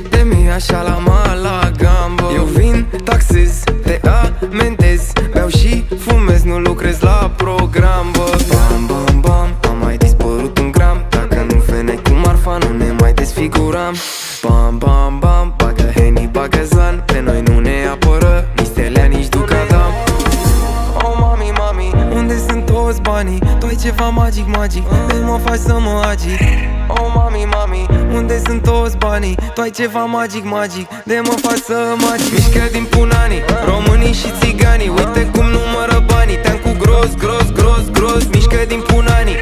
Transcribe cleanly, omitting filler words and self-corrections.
de mii așa la mala gambă. Eu vin, taxez, te amendez, beau și fumez, nu lucrez la program, bă. Bam, bam, bam, am mai dispărut un gram. Dacă nu veneai cu marfa, nu ne mai desfiguram. Bam, bam, bam, bagă Henny, bagă Zan. Pe noi nu ne apără nici Stelea, nici Ducadam. Oh, mami, mami, unde sunt toți banii? Tu ai ceva magic, magic, de mă faci să mă agit. Oh, mami, mami, unde sunt toți banii? Tu ai ceva magic, magic, de mă faci să mă agit. Mișcă din punanii, românii și țiganii, uite cum numără banii. Te-am cu gros, gros, gros, gros. Mișcă din punanii,